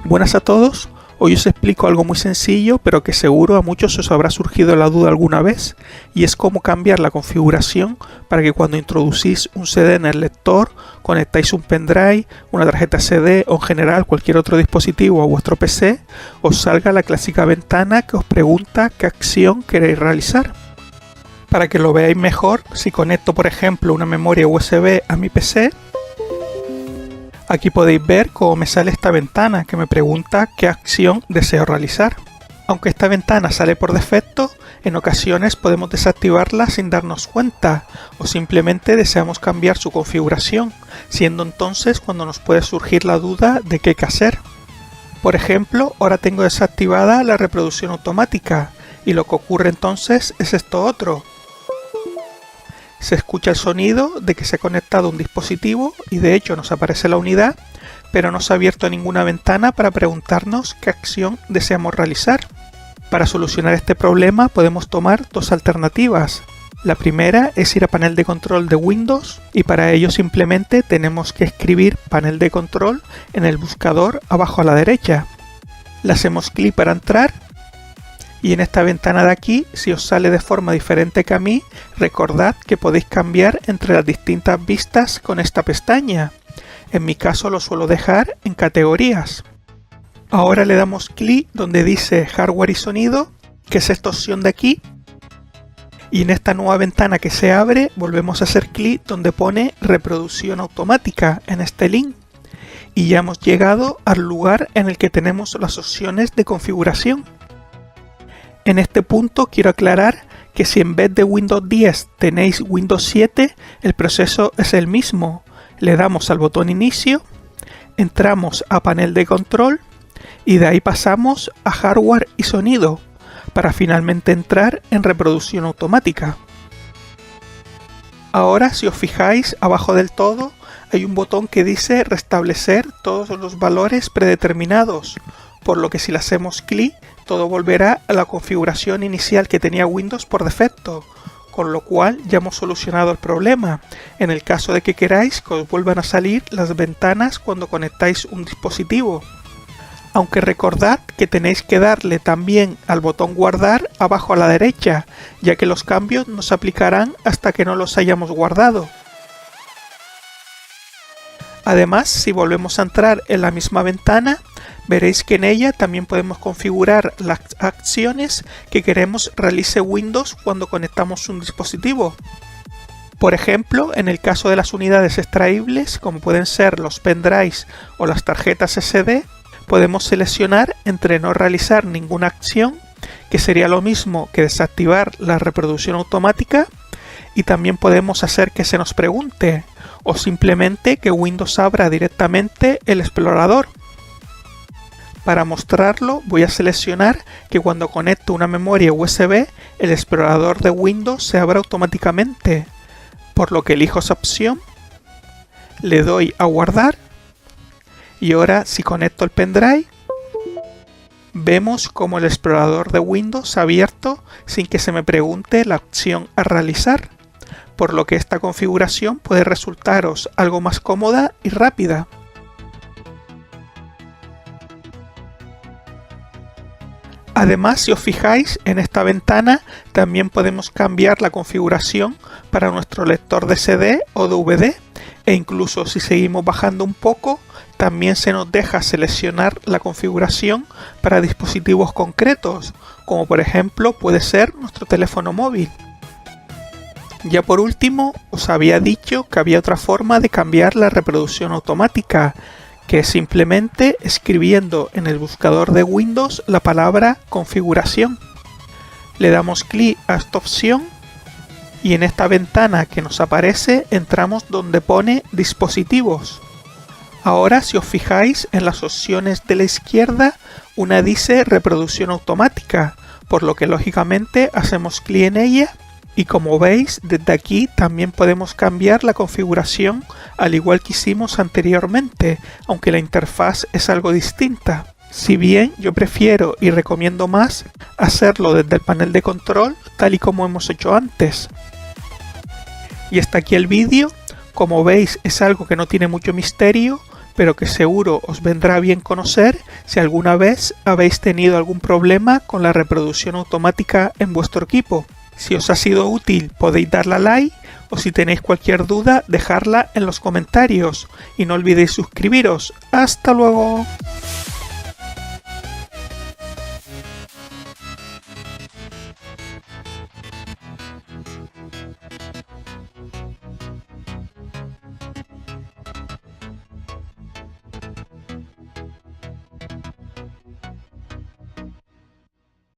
Buenas a todos, hoy os explico algo muy sencillo pero que seguro a muchos os habrá surgido la duda alguna vez, y es cómo cambiar la configuración para que cuando introducís un CD en el lector, conectáis un pendrive, una tarjeta CD o en general cualquier otro dispositivo a vuestro PC, os salga la clásica ventana que os pregunta qué acción queréis realizar. Para que lo veáis mejor, si conecto por ejemplo una memoria USB a mi PC, aquí podéis ver cómo me sale esta ventana que me pregunta qué acción deseo realizar. Aunque esta ventana sale por defecto, en ocasiones podemos desactivarla sin darnos cuenta o simplemente deseamos cambiar su configuración, siendo entonces cuando nos puede surgir la duda de qué hay que hacer. Por ejemplo, ahora tengo desactivada la reproducción automática y lo que ocurre entonces es esto otro. Se escucha el sonido de que se ha conectado un dispositivo y de hecho nos aparece la unidad, pero no se ha abierto ninguna ventana para preguntarnos qué acción deseamos realizar. Para solucionar este problema podemos tomar dos alternativas. La primera es ir a panel de control de Windows y para ello simplemente tenemos que escribir panel de control en el buscador abajo a la derecha. Le hacemos clic para entrar. Y en esta ventana de aquí, si os sale de forma diferente que a mí, recordad que podéis cambiar entre las distintas vistas con esta pestaña. En mi caso lo suelo dejar en categorías. Ahora le damos clic donde dice hardware y sonido, que es esta opción de aquí. Y en esta nueva ventana que se abre, volvemos a hacer clic donde pone reproducción automática en este link. Y ya hemos llegado al lugar en el que tenemos las opciones de configuración. En este punto quiero aclarar que si en vez de Windows 10 tenéis Windows 7, el proceso es el mismo. Le damos al botón inicio, entramos a panel de control y de ahí pasamos a hardware y sonido para finalmente entrar en reproducción automática. Ahora si os fijáis abajo del todo hay un botón que dice restablecer todos los valores predeterminados, por lo que si le hacemos clic todo volverá a la configuración inicial que tenía Windows por defecto, con lo cual ya hemos solucionado el problema, en el caso de que queráis que os vuelvan a salir las ventanas cuando conectáis un dispositivo. Aunque recordad que tenéis que darle también al botón guardar abajo a la derecha, ya que los cambios no se aplicarán hasta que no los hayamos guardado. Además, si volvemos a entrar en la misma ventana, veréis que en ella también podemos configurar las acciones que queremos realice Windows cuando conectamos un dispositivo. Por ejemplo, en el caso de las unidades extraíbles, como pueden ser los pendrives o las tarjetas SD, podemos seleccionar entre no realizar ninguna acción, que sería lo mismo que desactivar la reproducción automática, y también podemos hacer que se nos pregunte, o simplemente que Windows abra directamente el explorador. Para mostrarlo voy a seleccionar que cuando conecto una memoria USB, el explorador de Windows se abra automáticamente, por lo que elijo esa opción, le doy a guardar y ahora si conecto el pendrive, vemos como el explorador de Windows se ha abierto sin que se me pregunte la acción a realizar, por lo que esta configuración puede resultaros algo más cómoda y rápida. Además, si os fijáis, en esta ventana también podemos cambiar la configuración para nuestro lector de CD o DVD, e incluso si seguimos bajando un poco, también se nos deja seleccionar la configuración para dispositivos concretos, como por ejemplo puede ser nuestro teléfono móvil. Ya por último, os había dicho que había otra forma de cambiar la reproducción automática, que es simplemente escribiendo en el buscador de Windows la palabra configuración. Le damos clic a esta opción y en esta ventana que nos aparece entramos donde pone dispositivos. Ahora si os fijáis en las opciones de la izquierda, una dice reproducción automática, por lo que lógicamente hacemos clic en ella. Y como veis, desde aquí también podemos cambiar la configuración al igual que hicimos anteriormente, aunque la interfaz es algo distinta. Si bien yo prefiero y recomiendo más hacerlo desde el panel de control, tal y como hemos hecho antes. Y hasta aquí el vídeo. Como veis, es algo que no tiene mucho misterio, pero que seguro os vendrá bien conocer si alguna vez habéis tenido algún problema con la reproducción automática en vuestro equipo. Si os ha sido útil podéis darle a like, o si tenéis cualquier duda dejarla en los comentarios y no olvidéis suscribiros. ¡Hasta luego!